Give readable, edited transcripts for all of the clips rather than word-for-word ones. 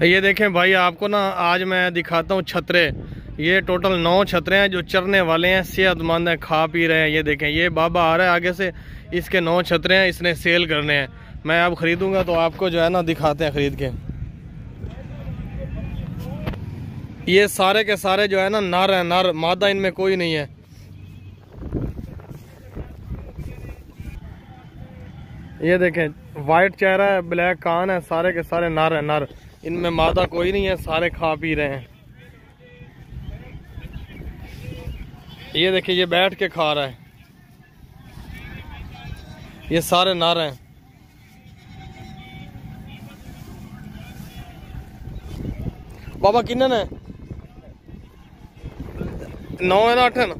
ये देखें भाई, आपको ना आज मैं दिखाता हूँ छतरे। ये टोटल 9 छतरे हैं जो चरने वाले हैं, सेहतमंद हैं, खा पी रहे हैं। ये देखें, ये बाबा आ रहा है आगे से, इसके 9 छतरे हैं, इसने सेल करने हैं। मैं अब ख़रीदूँगा तो आपको जो है ना दिखाते हैं ख़रीद के। ये सारे के सारे जो है ना नर हैं, नर, मादा इनमें कोई नहीं है। ये देखें, वाइट चेहरा है, ब्लैक कान है, सारे के सारे नर हैं, नर। इनमें मादा कोई नहीं है, सारे खा पी रहे हैं। ये देखिए, ये बैठ के खा रहा है। ये सारे नर हैं। बाबा किन्ने ने 9 है ना 8 है ना।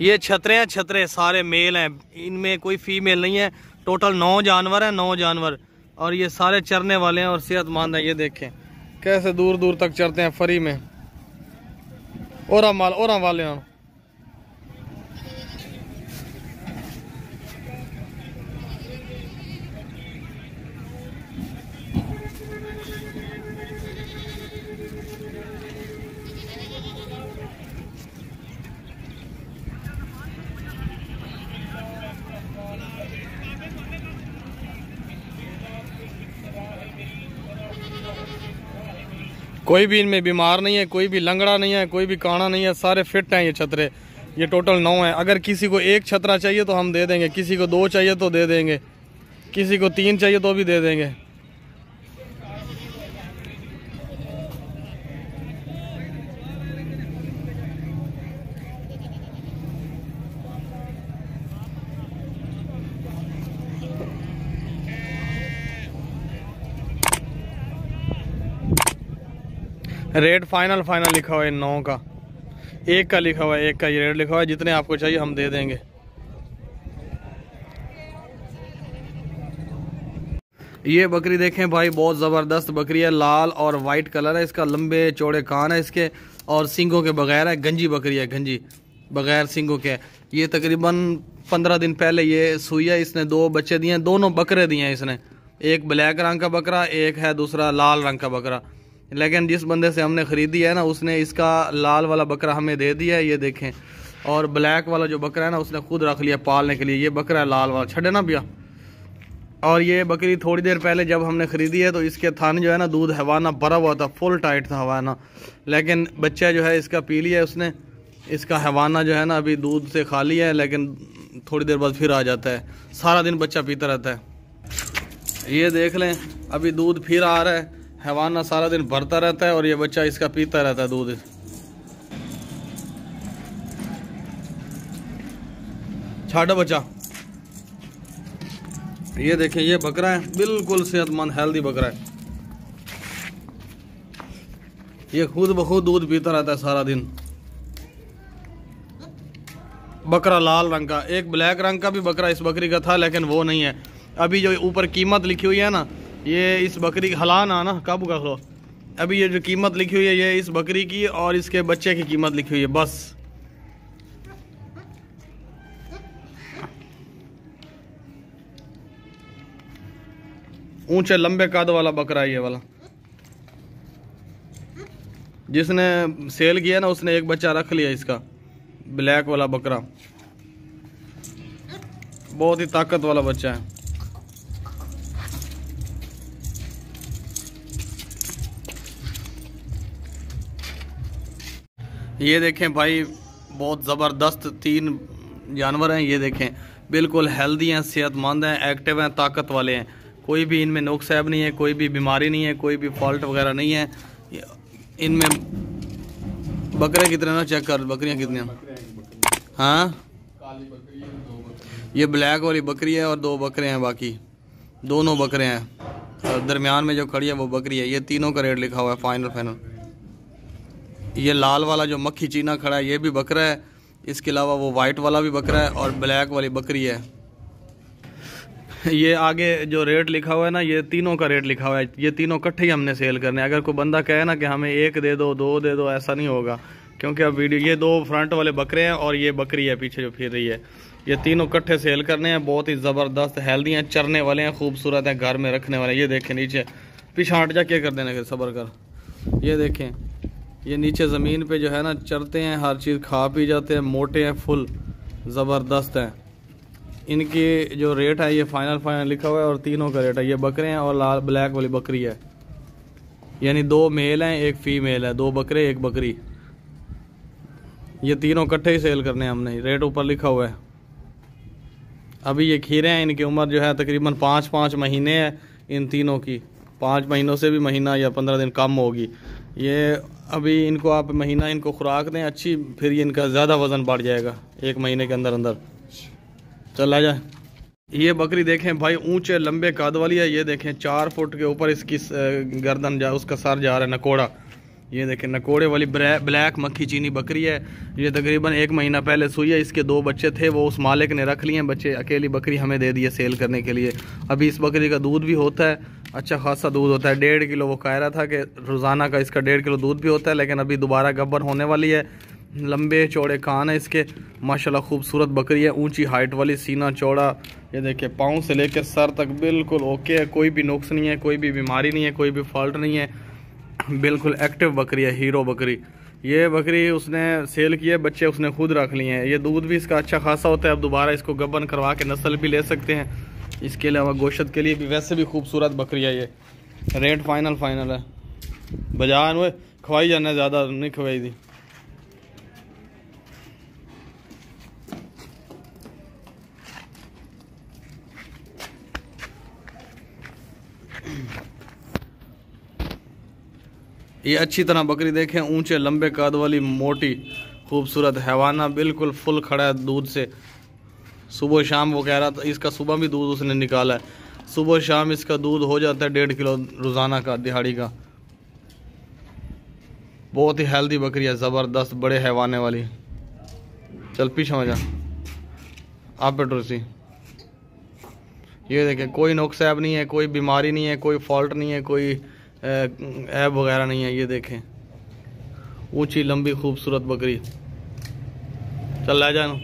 ये छतरे हैं, छतरे सारे मेल हैं, इनमें कोई फीमेल नहीं है। टोटल 9 जानवर हैं, 9 जानवर, और ये सारे चरने वाले हैं और सेहतमंद हैं। ये देखें कैसे दूर दूर तक चरते हैं फ्री में। और वाले हैं। कोई भी इनमें बीमार नहीं है, कोई भी लंगड़ा नहीं है, कोई भी काना नहीं है, सारे फिट हैं ये छतरे। ये टोटल 9 हैं। अगर किसी को 1 छतरा चाहिए तो हम दे देंगे, किसी को 2 चाहिए तो दे देंगे, किसी को 3 चाहिए तो भी दे देंगे। रेट फाइनल लिखा हुआ है 9 का, 1 का लिखा हुआ है, 1 का ये रेट लिखा हुआ है। जितने आपको चाहिए हम दे देंगे। ये बकरी देखें भाई, बहुत ज़बरदस्त बकरी है, लाल और वाइट कलर है इसका, लंबे चौड़े कान है इसके, और सींगों के बगैर है। गंजी बकरी है, गंजी बगैर सींगों के। ये तकरीबन 15 दिन पहले ये सुई है, इसने 2 बच्चे दिए हैं, दोनों बकरे दिए हैं इसने। एक ब्लैक रंग का बकरा, एक है दूसरा लाल रंग का बकरा। लेकिन जिस बंदे से हमने ख़रीदी है ना, उसने इसका लाल वाला बकरा हमें दे दिया है, ये देखें। और ब्लैक वाला जो बकरा है ना, उसने खुद रख लिया पालने के लिए। ये बकरा है लाल वाला, छड़े ना भैया। और ये बकरी थोड़ी देर पहले जब हमने ख़रीदी है तो इसके थान जो है ना, दूध हवाना भरा हुआ था, फुल टाइट था हवाना। लेकिन बच्चा जो है इसका पी लिया उसने। इसका हवाना जो है ना अभी दूध से खाली है, लेकिन थोड़ी देर बाद फिर आ जाता है। सारा दिन बच्चा पीता रहता है। ये देख लें, अभी दूध फिर आ रहा है, हवाना सारा दिन भरता रहता है, और ये बच्चा इसका पीता रहता है दूध। छाड़ो बच्चा। ये देखें, ये बकरा है, बिल्कुल सेहतमंद हेल्दी बकरा है। ये खुद ब खुद दूध पीता रहता है सारा दिन। बकरा लाल रंग का, एक ब्लैक रंग का भी बकरा इस बकरी का था, लेकिन वो नहीं है। अभी जो ऊपर कीमत लिखी हुई है ना, ये इस बकरी की हलाना ना काबू कर लो। अभी ये जो कीमत लिखी हुई है, ये इस बकरी की और इसके बच्चे की कीमत लिखी हुई है बस। ऊंचे लंबे कद वाला बकरा है ये वाला। जिसने सेल किया ना, उसने एक बच्चा रख लिया इसका, ब्लैक वाला बकरा। बहुत ही ताकत वाला बच्चा है। ये देखें भाई, बहुत ज़बरदस्त 3 जानवर हैं। ये देखें, बिल्कुल हेल्दी हैं, सेहतमंद हैं, एक्टिव हैं, ताकत वाले हैं। कोई भी इनमें नुक्स ऐब नहीं है, कोई भी बीमारी नहीं है, कोई भी फॉल्ट वगैरह नहीं है इनमें। बकरे कितने ना चेक कर, बकरियां कितनी हैं? हाँ, ये ब्लैक वाली बकरी है और 2 बकरे हैं, बाकी दोनों बकरे हैं। और दरमियान में जो खड़ी है वो बकरी है। ये तीनों का रेट लिखा हुआ है फाइनल। ये लाल वाला जो मक्खी चीना खड़ा है, ये भी बकरा है। इसके अलावा वो वाइट वाला भी बकरा है और ब्लैक वाली बकरी है। ये आगे जो रेट लिखा हुआ है ना, ये तीनों का रेट लिखा हुआ है। ये तीनों इकट्ठे ही हमने सेल करने हैं। अगर कोई बंदा कहे ना कि हमें 1 दे दो, 2 दे दो, ऐसा नहीं होगा, क्योंकि अब वीडियो, ये 2 फ्रंट वाले बकरे हैं और ये बकरी है पीछे जो फिर रही है। ये तीनों इकट्ठे सेल करने हैं। बहुत ही ज़बरदस्त हेल्दी हैं, चरने वाले हैं, खूबसूरत हैं, घर में रखने वाले हैं। ये देखें नीचे पीछे हट जा, क्या कर देना फिर सब्र कर। ये देखें ये नीचे ज़मीन पे जो है ना चरते हैं, हर चीज़ खा पी जाते हैं, मोटे हैं, फुल ज़बरदस्त हैं। इनकी जो रेट है ये फाइनल लिखा हुआ है और तीनों का रेट है। ये बकरे हैं और लाल ब्लैक वाली बकरी है, यानी 2 मेल हैं 1 फीमेल है, 2 बकरे 1 बकरी। ये तीनों इकट्ठे ही सेल करने हैं हमने, रेट ऊपर लिखा हुआ है। अभी ये खीरे हैं, इनकी उम्र जो है तकरीबन 5-5 महीने है इन तीनों की। 5 महीनों से भी महीना या 15 दिन कम होगी। ये अभी इनको आप महीना इनको खुराक दें अच्छी, फिर ये इनका ज़्यादा वज़न बढ़ जाएगा 1 महीने के अंदर अंदर। चल आ जाए। ये बकरी देखें भाई, ऊंचे लंबे कद वाली है। ये देखें 4 फुट के ऊपर इसकी गर्दन जा, उसका सर जा रहा है, नकोड़ा। ये देखें नकोड़े वाली ब्लैक मक्खी चीनी बकरी है। ये तकरीबन 1 महीना पहले सुई है। इसके 2 बच्चे थे, वो उस मालिक ने रख लिए हैं बच्चे। अकेली बकरी हमें दे दी है सेल करने के लिए। अभी इस बकरी का दूध भी होता है, अच्छा खासा दूध होता है। 1.5 किलो वो कह रहा था कि रोज़ाना का इसका 1.5 किलो दूध भी होता है। लेकिन अभी दोबारा गब्बर होने वाली है। लंबे चौड़े कान है इसके, माशाल्लाह खूबसूरत बकरी है, ऊंची हाइट वाली, सीना चौड़ा। ये देखिए पाँव से लेकर सर तक बिल्कुल ओके है, कोई भी नुक्स नहीं है, कोई भी बीमारी नहीं है, कोई भी फॉल्ट नहीं है, बिल्कुल एक्टिव बकरी है, हीरो बकरी। ये बकरी उसने सेल किए, बच्चे उसने खुद रख लिए हैं। ये दूध भी इसका अच्छा खासा होता है। अब दोबारा इसको गबन करवा के नस्ल भी ले सकते हैं। इसके अलावा गोश्त के लिए भी वैसे भी खूबसूरत बकरी है। ये रेट फाइनल है। बाजार में खवाई जाना, ज़्यादा नहीं खवाई दी। ये अच्छी तरह बकरी देखें, ऊंचे लंबे कद वाली, मोटी खूबसूरत हैवाना, बिल्कुल फुल खड़ा है दूध से। सुबह शाम वो कह रहा था, इसका सुबह भी दूध उसने निकाला है। सुबह शाम इसका दूध हो जाता है 1.5 किलो रोज़ाना का, दिहाड़ी का। बहुत ही हेल्दी बकरी है, ज़बरदस्त बड़े हैवाने वाली। चल पीछे हो जा आप पेट्रोसी। ये देखें कोई नुक्स नहीं है, कोई बीमारी नहीं है, कोई फॉल्ट नहीं है, कोई ऐब वगैरह नहीं है। ये देखें ऊंची लंबी खूबसूरत बकरी। चल ले जाना।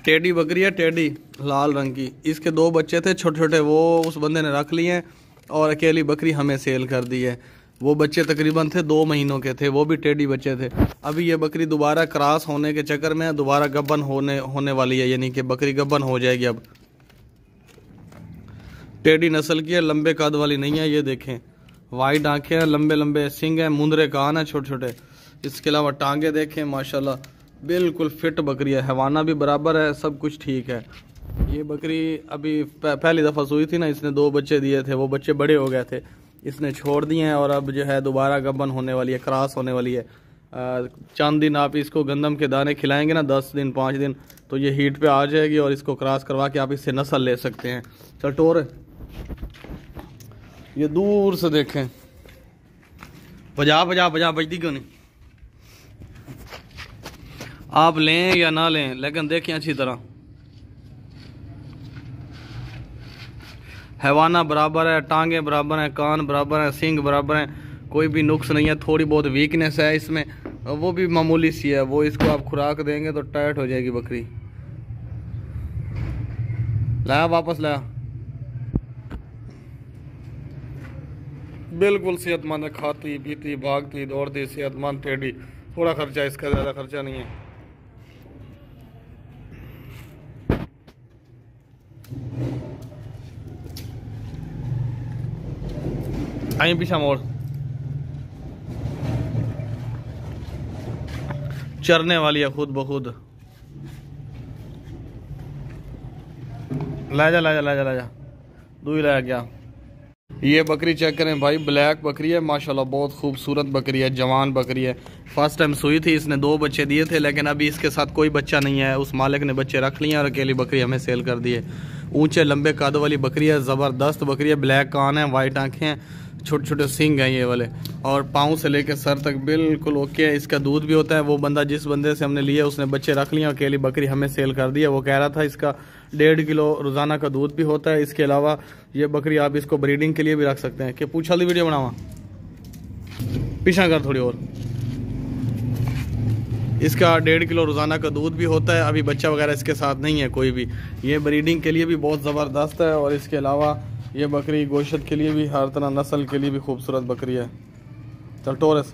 टेडी बकरी है, टेडी लाल रंग की। इसके 2 बच्चे थे छोटे छोटे, वो उस बंदे ने रख लिए हैं और अकेली बकरी हमें सेल कर दी है। वो बच्चे तकरीबन थे 2 महीनों के थे, वो भी टेडी बच्चे थे। अभी ये बकरी दोबारा क्रॉस होने के चक्कर में दोबारा गब्बन होने वाली है, यानी कि बकरी गब्बन हो जाएगी। अब टेडी नस्ल की है, लंबे कद वाली नहीं है। ये देखें वाइट आंखें हैं, लंबे लंबे सिंग हैं, मुंदरे कान हैं छोटे छोटे। इसके अलावा टांगे देखें, माशाल्लाह बिल्कुल फिट बकरी है, हैवाना भी बराबर है, सब कुछ ठीक है। ये बकरी अभी पहली दफ़ा सुई थी ना, इसने 2 बच्चे दिए थे, वो बच्चे बड़े हो गए थे, इसने छोड़ दिए हैं और अब जो है दोबारा गब्बन होने वाली है, क्रॉस होने वाली है। चंद दिन आप इसको गंदम के दाने खिलाएंगे ना, 10 दिन 5 दिन, तो ये हीट पे आ जाएगी और इसको क्रॉस करवा के आप इससे नस्ल ले सकते हैं। चल टोर, ये दूर से देखें, बजती क्यों नहीं? आप लें या ना लें, लेकिन देखें अच्छी तरह, हैवाना बराबर है, टांगे बराबर हैं, कान बराबर हैं, सींग बराबर हैं, कोई भी नुक्स नहीं है। थोड़ी बहुत वीकनेस है इसमें, वो भी मामूली सी है, वो इसको आप खुराक देंगे तो टाइट हो जाएगी बकरी। लाया वापस लाया, बिल्कुल सेहतमंद है, खाती पीती भागती दौड़ती सेहतमंद टेडी। थोड़ा खर्चा इसका, ज़्यादा खर्चा नहीं है। आई पीछा मोड़, चरने वाली है खुद ब खुद। ला जा दूध लाया क्या। ये बकरी चेक करें भाई, ब्लैक बकरी है, माशाल्लाह बहुत खूबसूरत बकरी है, जवान बकरी है। फर्स्ट टाइम सुई थी, इसने 2 बच्चे दिए थे, लेकिन अभी इसके साथ कोई बच्चा नहीं है। उस मालिक ने बच्चे रख लिए और अकेली बकरी हमें सेल कर दी है। ऊंचे लंबे कद वाली बकरी है, ज़बरदस्त बकरी है, ब्लैक कान है, वाइट आंखें हैं, छोटे छोटे सींग हैं ये वाले, और पाँव से लेकर सर तक बिल्कुल ओके है। इसका दूध भी होता है। वो बंदा जिस बंदे से हमने लिया उसने बच्चे रख लिए, अकेली बकरी हमें सेल कर दिया। वो कह रहा था इसका 1.5 किलो रोज़ाना का दूध भी होता है। इसके अलावा ये बकरी आप इसको ब्रीडिंग के लिए भी रख सकते हैं। कि पूछा दी वीडियो बनावा पीछा कर थोड़ी और। इसका 1.5 किलो रोज़ाना का दूध भी होता है। अभी बच्चा वगैरह इसके साथ नहीं है कोई भी। ये ब्रीडिंग के लिए भी बहुत ज़बरदस्त है, और इसके अलावा ये बकरी गोश्त के लिए भी, हर तरह नस्ल के लिए भी खूबसूरत बकरी है। चल टोरस,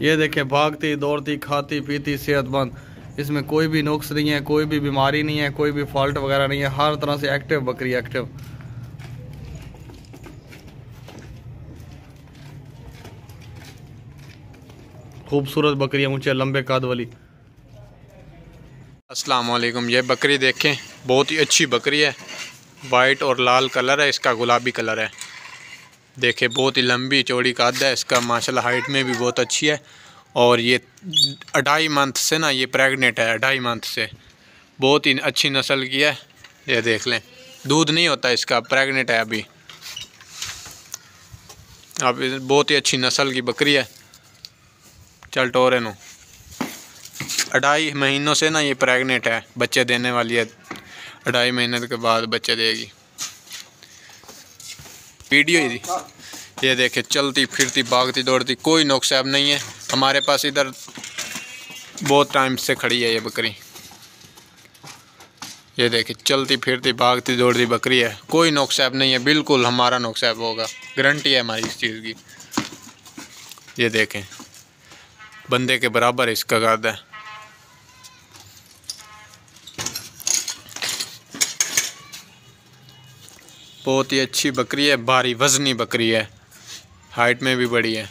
ये देखे भागती दौड़ती खाती पीती सेहतमंद, इसमें कोई भी नुक्स नहीं है, कोई भी बीमारी नहीं है, कोई भी फॉल्ट वगैरह नहीं है, हर तरह से एक्टिव बकरी, एक्टिव। खूबसूरत बकरी है, ऊंचे लंबे कद वाली। अस्सलाम वालेकुम। ये बकरी देखें, बहुत ही अच्छी बकरी है। वाइट और लाल कलर है इसका, गुलाबी कलर है। देखें बहुत ही लंबी चौड़ी कद है इसका, माशाल्लाह हाइट में भी बहुत अच्छी है। और ये 2.5 मंथ से ना ये प्रेग्नेंट है, 2.5 मंथ से। बहुत ही अच्छी नस्ल की है। ये देख लें, दूध नहीं होता इसका, प्रेग्नेंट है अभी। अब बहुत ही अच्छी नस्ल की बकरी है। चल टोरे नो 2.5 महीनों से ना ये प्रेग्नेंट है, बच्चे देने वाली है। 2.5 महीने के बाद बच्चे देगी। वीडियो ही ये देखे, चलती फिरती भागती दौड़ती, कोई नुकसान नहीं है। हमारे पास इधर बहुत टाइम से खड़ी है ये बकरी। ये देखे चलती फिरती भागती दौड़ती बकरी है, कोई नुकसान नहीं है। बिल्कुल हमारा नुकसान होगा, गारंटी है हमारी इस चीज़ की। ये देखें बंदे के बराबर इसका कद है। बहुत ही अच्छी बकरी है, भारी वजनी बकरी है, हाइट में भी बड़ी है।